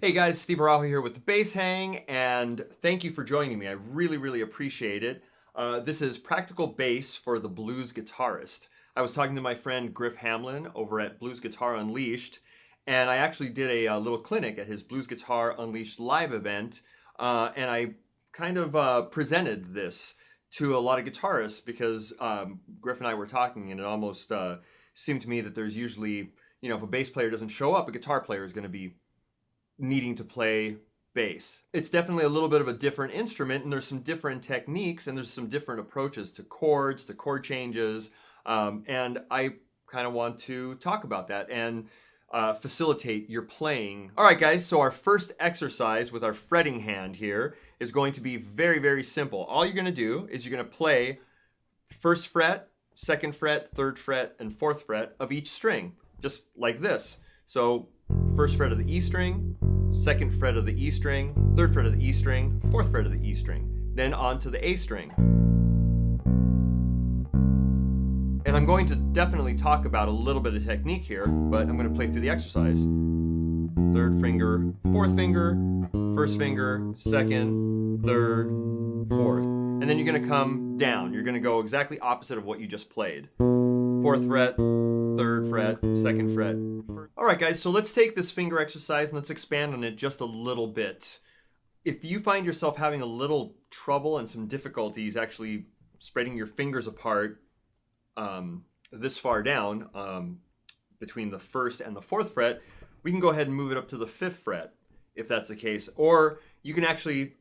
Hey guys, Steve Araujo here with the Bass Hang, and thank you for joining me. I really appreciate it. This is Practical Bass for the Blues Guitarist. I was talking to my friend Griff Hamlin over at Blues Guitar Unleashed, and I actually did a little clinic at his Blues Guitar Unleashed live event, and I kind of presented this to a lot of guitarists because Griff and I were talking, and it almost seemed to me that there's usually, if a bass player doesn't show up, a guitar player is going to be needing to play bass. It's definitely a little bit of a different instrument, and there's some different techniques and there's some different approaches to chords, to chord changes, and I kind of want to talk about that and facilitate your playing. All right guys, so our first exercise with our fretting hand here is going to be very simple. All you're going to do is you're going to play first fret, second fret, third fret, and fourth fret of each string, just like this. So first fret of the E string, second fret of the E string, third fret of the E string, fourth fret of the E string, then on to the A string. And I'm going to definitely talk about a little bit of technique here, but I'm going to play through the exercise. Third finger, fourth finger, first finger, second, third, fourth. And then you're going to come down. You're going to go exactly opposite of what you just played. Fourth fret, third fret, second fret. All right guys, so let's take this finger exercise and let's expand on it just a little bit. If you find yourself having a little trouble and some difficulties actually spreading your fingers apart this far down between the first and the fourth fret, we can go ahead and move it up to the fifth fret if that's the case. Or you can actually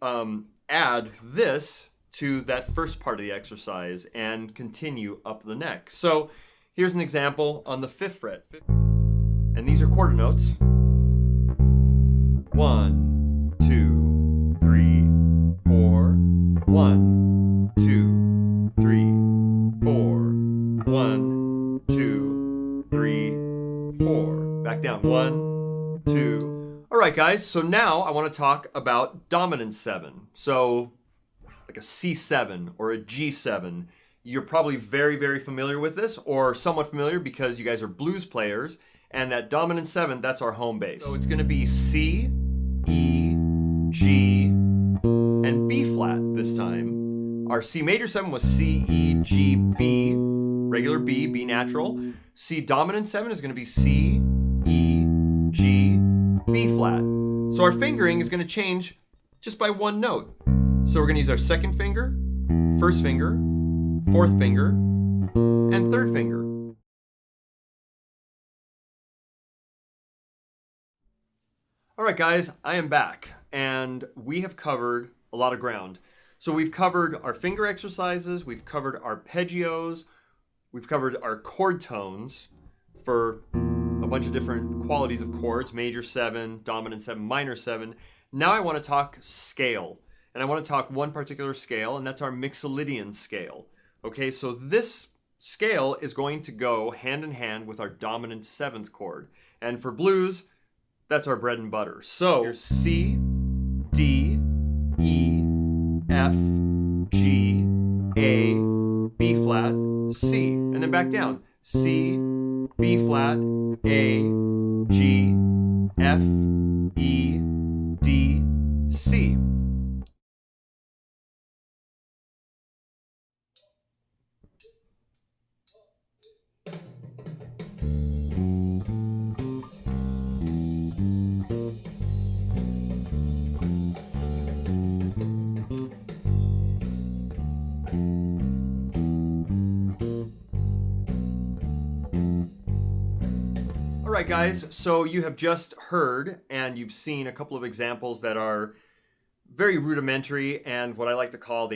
add this to that first part of the exercise and continue up the neck. So here's an example on the fifth fret. And these are quarter notes. 1, 2, 3, 4. 1, 2, 3, 4. 1, 2, 3, 4. Back down. 1, 2. All right, guys. So now I want to talk about dominant 7. So like a C7 or a G7. You're probably very familiar with this, or somewhat familiar because you guys are blues players, and that dominant 7, that's our home bass. So it's going to be C, E, G, and B flat this time. Our C major 7 was C, E, G, B, regular B, B natural. C dominant 7 is going to be C, E, G, B flat. So our fingering is going to change just by one note. So we're going to use our second finger, first finger, fourth finger, and third finger. All right guys, I am back, and we have covered a lot of ground. So we've covered our finger exercises, we've covered arpeggios, we've covered our chord tones for a bunch of different qualities of chords, major 7, dominant 7, minor 7. Now I want to talk scale, and I want to talk one particular scale, and that's our Mixolydian scale. Okay, so this scale is going to go hand in hand with our dominant 7th chord. And for blues, that's our bread and butter. So here's C, D, E, F, G, A, B flat, C. And then back down. C, B flat, A, G, F, E, D, C. All right guys, so you have just heard and you've seen a couple of examples that are very rudimentary and what I like to call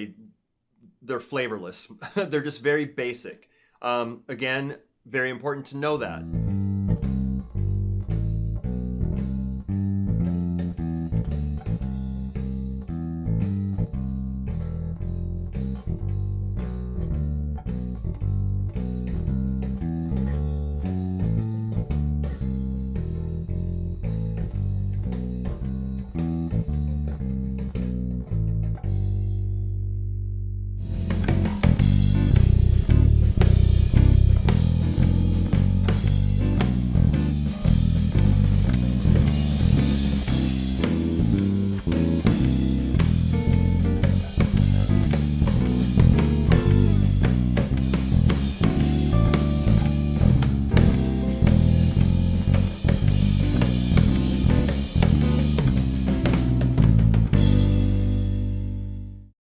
they're flavorless. They're just very basic. Again, very important to know that.